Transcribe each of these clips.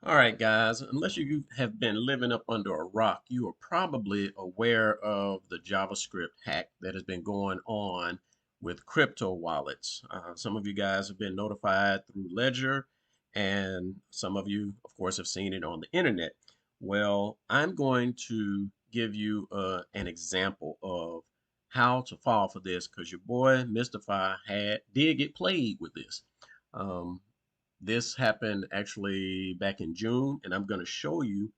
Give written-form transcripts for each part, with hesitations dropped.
All right, guys, unless you have been living up under a rock, you are probably aware of the JavaScript hack that has been going on with crypto wallets. Some of you guys have been notified through Ledger, and some of you, of course, have seen it on the internet. Well, I'm going to give you an example of how to fall for this because your boy Mystify did get played with this. Um, this happened actually back in June, and I'm going to show you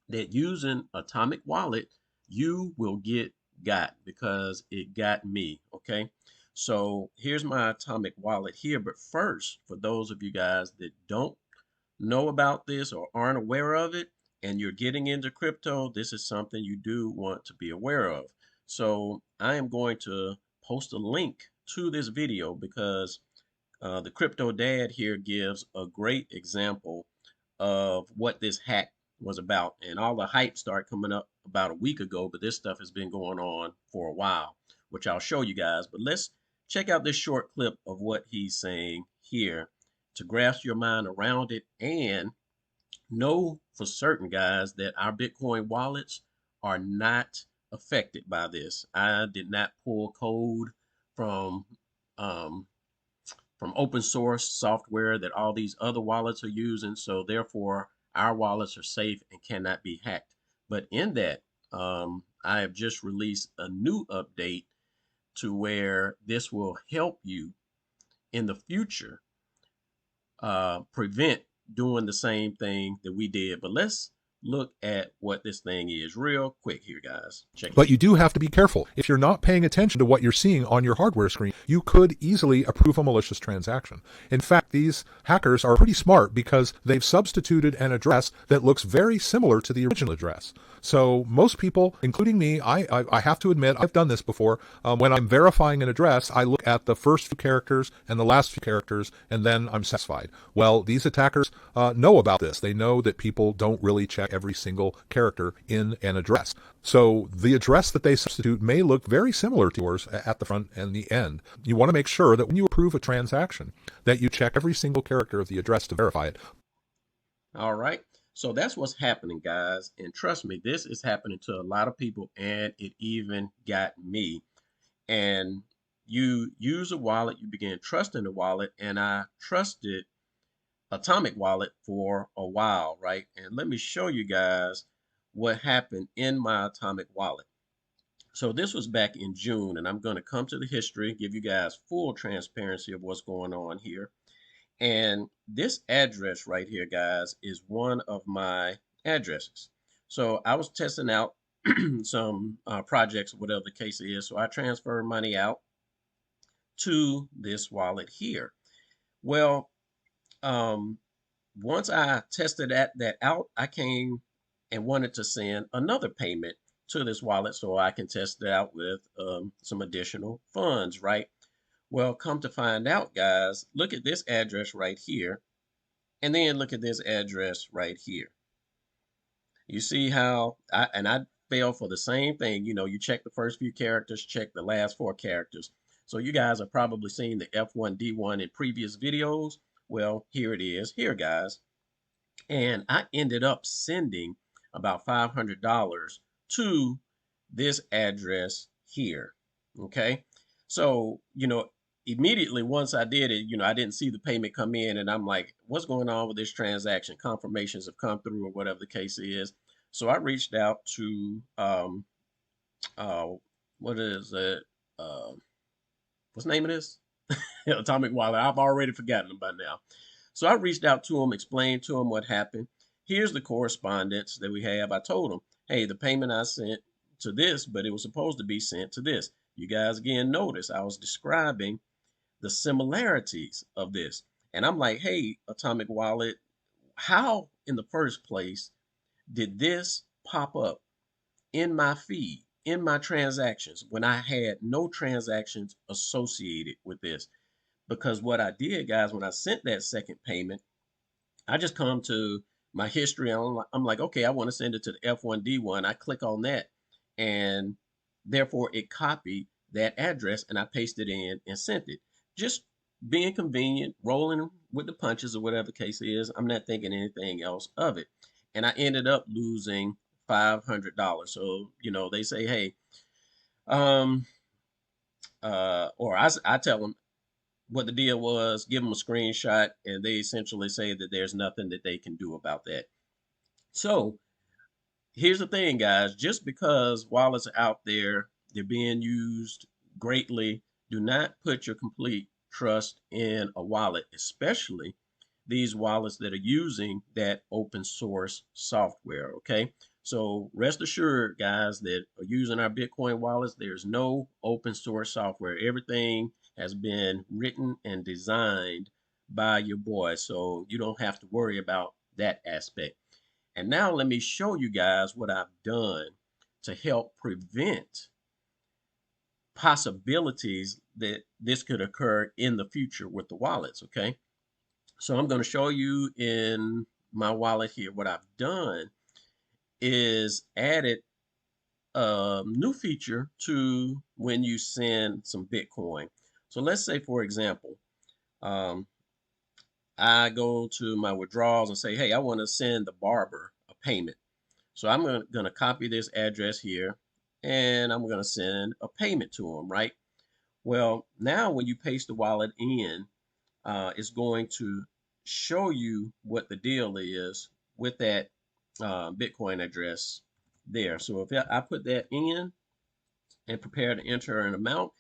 that using Atomic Wallet, you will got because it got me. Okay. So here's my Atomic Wallet here. But first, for those of you guys that don't know about this or aren't aware of it, and you're getting into crypto, this is something you do want to be aware of. So I am going to post a link to this video because the crypto dad here gives a great example of what this hack was about. And all the hype started coming up about a week ago, but this stuff has been going on for a while, which I'll show you guys. But let's check out this short clip of what he's saying here to grasp your mind around it and know for certain, guys, that our Bitcoin wallets are not affected by this. I did not pull code from um, open source software that all these other wallets are using. So therefore, our wallets are safe and cannot be hacked. But in that, I have just released a new update to where this will help you in the future prevent doing the same thing that we did. But let's look at what this thing is real quick here, guys. Check it. But you do have to be careful. If you're not paying attention to what you're seeing on your hardware screen, you could easily approve a malicious transaction. In fact, these hackers are pretty smart because they've substituted an address that looks very similar to the original address. So most people, including me, I have to admit, I've done this before. When I'm verifying an address, I look at the first few characters and the last few characters, and then I'm satisfied. Well, these attackers know about this. They know that people don't really check every single character in an address. So the address that they substitute may look very similar to yours at the front and the end. You want to make sure that when you approve a transaction, that you check every single character of the address to verify it. All right. So that's what's happening, guys. And trust me, this is happening to a lot of people, and it even got me. And you use a wallet, you begin trusting the wallet, and I trusted Atomic Wallet for a while, right? And let me show you guys what happened in my Atomic Wallet. So this was back in June, and I'm going to come to the history, give you guys full transparency of what's going on here. And this address right here, guys, is one of my addresses. So I was testing out some projects, whatever the case is. So I transferred money out to this wallet here. Well, once I tested that out, I came and wanted to send another payment to this wallet so I can test it out with some additional funds, right? Well, come to find out, guys, look at this address right here, and then look at this address right here. You see how I fell for the same thing. You know, you check the first few characters, check the last four characters. So you guys have probably seen the F1D1 in previous videos. Well, here it is here, guys. And I ended up sending about $500 to this address here. Okay. So, immediately once I did it, I didn't see the payment come in, and I'm like, what's going on with this transaction? Confirmations have come through or whatever the case is. So I reached out to, uh, what is it? What's the name of this? Atomic Wallet. I've already forgotten them by now. So I reached out to him, explained to him what happened. Here's the correspondence that we have. I told him, hey, the payment I sent to this, but it was supposed to be sent to this. You guys again notice I was describing the similarities of this. And I'm like, hey, Atomic Wallet, how in the first place did this pop up in my feed, in my transactions, when I had no transactions associated with this? Because what I did, guys, when I sent that second payment, I just come to my history. I'm like, okay, I want to send it to the F1D1. I click on that, and therefore it copied that address, and I pasted it in and sent it. Just being convenient, rolling with the punches or whatever the case is. I'm not thinking anything else of it. And I ended up losing $500. So, they say, hey, um, I tell them what the deal was, give them a screenshot, and they essentially say that there's nothing that they can do about that. So here's the thing, guys. Just because wallets are out there, they're being used greatly, do not put your complete trust in a wallet, especially these wallets that are using that open source software. Okay. So rest assured, guys, that are using our Bitcoin wallets, there's no open source software. Everything has been written and designed by your boy. So you don't have to worry about that aspect. And now let me show you guys what I've done to help prevent possibilities that this could occur in the future with the wallets, okay? So I'm going to show you in my wallet here. What I've done is added a new feature to when you send some Bitcoin. So let's say, for example, um, I go to my withdrawals and say, hey, I want to send the barber a payment. So I'm going to copy this address here and I'm going to send a payment to them, right? Well, now when you paste the wallet in, it's going to show you what the deal is with that Bitcoin address there. So if I put that in and prepare to enter an amount,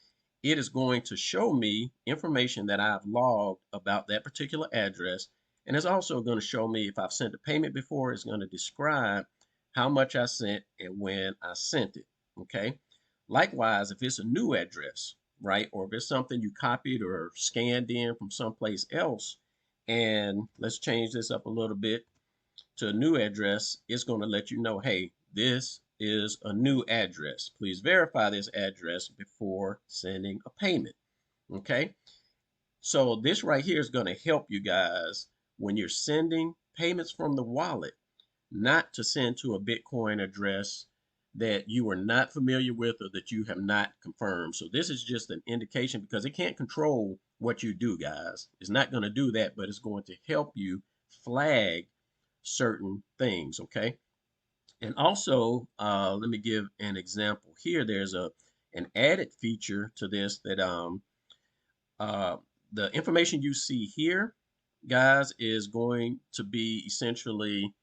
it is going to show me information that I've logged about that particular address. And it's also going to show me if I've sent a payment before, it's going to describe how much I sent and when I sent it. Okay. Likewise, if it's a new address, right, or if it's something you copied or scanned in from someplace else, and let's change this up a little bit to a new address, it's going to let you know, hey, this is a new address. Please verify this address before sending a payment. Okay. So this right here is going to help you guys when you're sending payments from the wallet, not to send to a Bitcoin address that you are not familiar with or that you have not confirmed. So this is just an indication because it can't control what you do, guys. It's not going to do that, but it's going to help you flag certain things. Okay. And also, let me give an example here. There's an added feature to this that uh, the information you see here, guys, is going to be essentially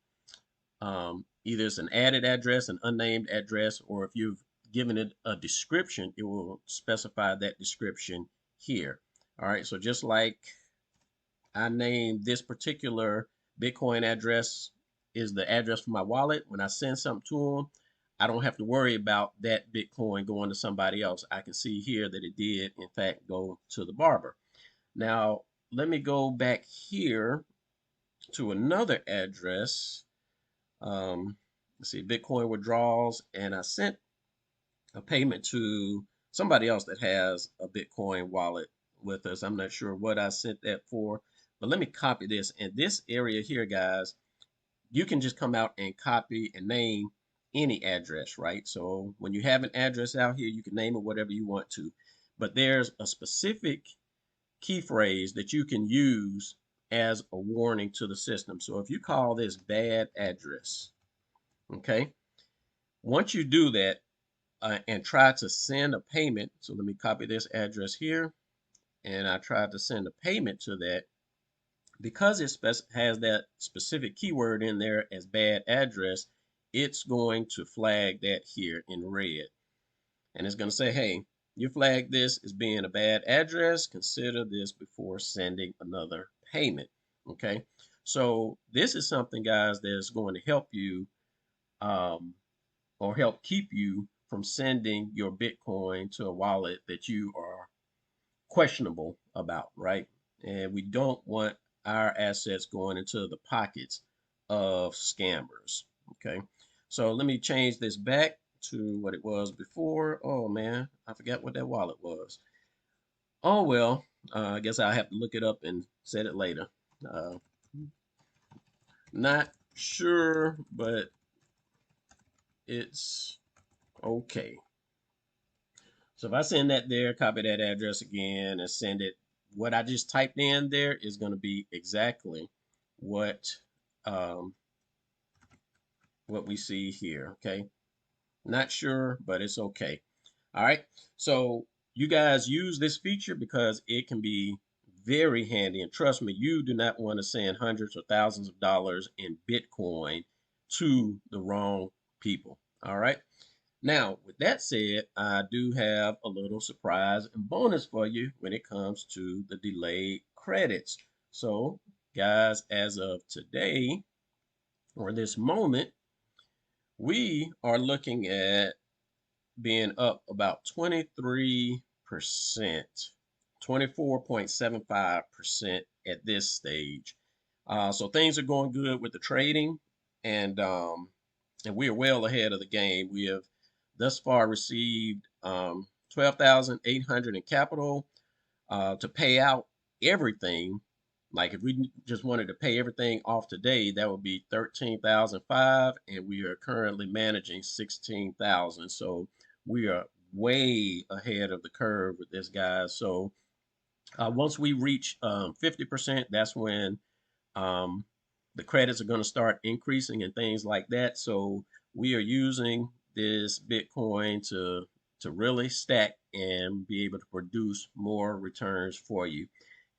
either it's an added address, an unnamed address, or if you've given it a description, it will specify that description here. All right, so just like I named this particular Bitcoin address is the address for my wallet. When I send something to them, I don't have to worry about that Bitcoin going to somebody else. I can see here that it did, in fact, go to the barber. Now, let me go back here to another address. Let's see, Bitcoin withdrawals, and I sent a payment to somebody else that has a Bitcoin wallet with us. I'm not sure what I sent that for, but let me copy this. And this area here, guys, you can just come out and copy and name any address, right? So when you have an address out here, you can name it whatever you want to. But there's a specific key phrase that you can use as a warning to the system. So if you call this bad address, okay, once you do that, and try to send a payment. So let me copy this address here. And I tried to send a payment to that. Because it has that specific keyword in there as bad address, it's going to flag that here in red. And it's going to say, hey, you flagged this as being a bad address. Consider this before sending another payment. Okay. So this is something, guys, that's going to help you um, or help keep you from sending your Bitcoin to a wallet that you are questionable about, right? And we don't want our assets going into the pockets of scammers, okay? So let me change this back to what it was before. Oh man, I forgot what that wallet was. Oh well, I guess I'll have to look it up and set it later. Uh, Not sure, but it's okay. So if I send that there, copy that address again and send it what I just typed in there is going to be exactly what um, what we see here. Okay, not sure, but it's okay. All right, so you guys use this feature because it can be very handy, and trust me, you do not want to send hundreds or thousands of dollars in Bitcoin to the wrong people. All right. Now, with that said, I do have a little surprise and bonus for you when it comes to the delayed credits. So, guys, as of today or this moment, we are looking at being up about 23%, 24.75% at this stage. So things are going good with the trading, and we are well ahead of the game. We have thus far received 12,800 in capital to pay out everything. Like if we just wanted to pay everything off today, that would be 13,005, and we are currently managing 16,000. So we are way ahead of the curve with this, guys. So once we reach 50%, that's when um, the credits are going to start increasing and things like that. So we are using this Bitcoin to really stack and be able to produce more returns for you.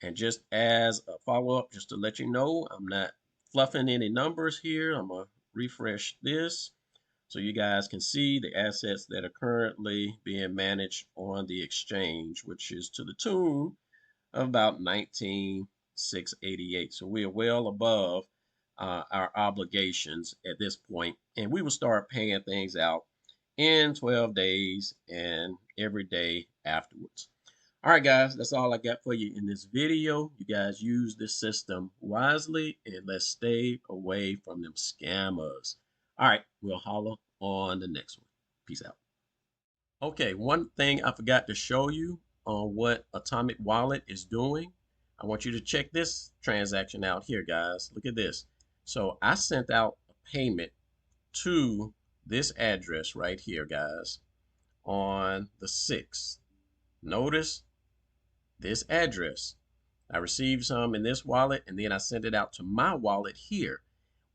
And just as a follow-up, just to let you know, I'm not fluffing any numbers here. I'm going to refresh this so you guys can see the assets that are currently being managed on the exchange, which is to the tune of about 19,688. So we are well above our obligations at this point, and we will start paying things out in 12 days and every day afterwards. All right, guys, that's all I got for you in this video. You guys use this system wisely, and let's stay away from them scammers. All right, we'll holler on the next one. Peace out. Okay, one thing I forgot to show you on what Atomic Wallet is doing. I want you to check this transaction out here, guys. Look at this. So I sent out a payment to this address right here, guys, on the 6th. Notice this address. I received some in this wallet, and then I sent it out to my wallet here.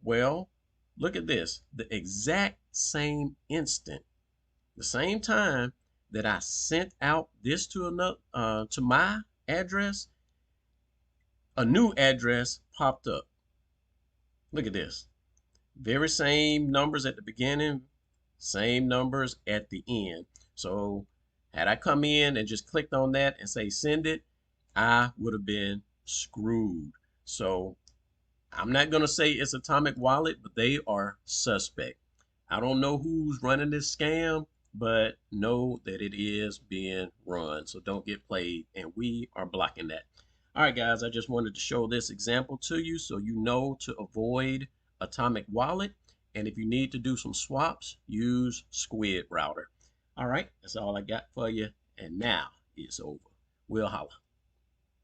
Well, look at this. The exact same instant, the same time that I sent out this to another to my address, a new address popped up. Look at this. Very same numbers at the beginning, same numbers at the end. So had I come in and just clicked on that and say send it, I would have been screwed. So I'm not going to say it's Atomic Wallet, but they are suspect. I don't know who's running this scam, but know that it is being run. So don't get played, and we are blocking that. All right, guys, I just wanted to show this example to you so you know to avoid Atomic Wallet. And if you need to do some swaps, use Squid Router. All right, that's all I got for you. And now it's over. We'll holla.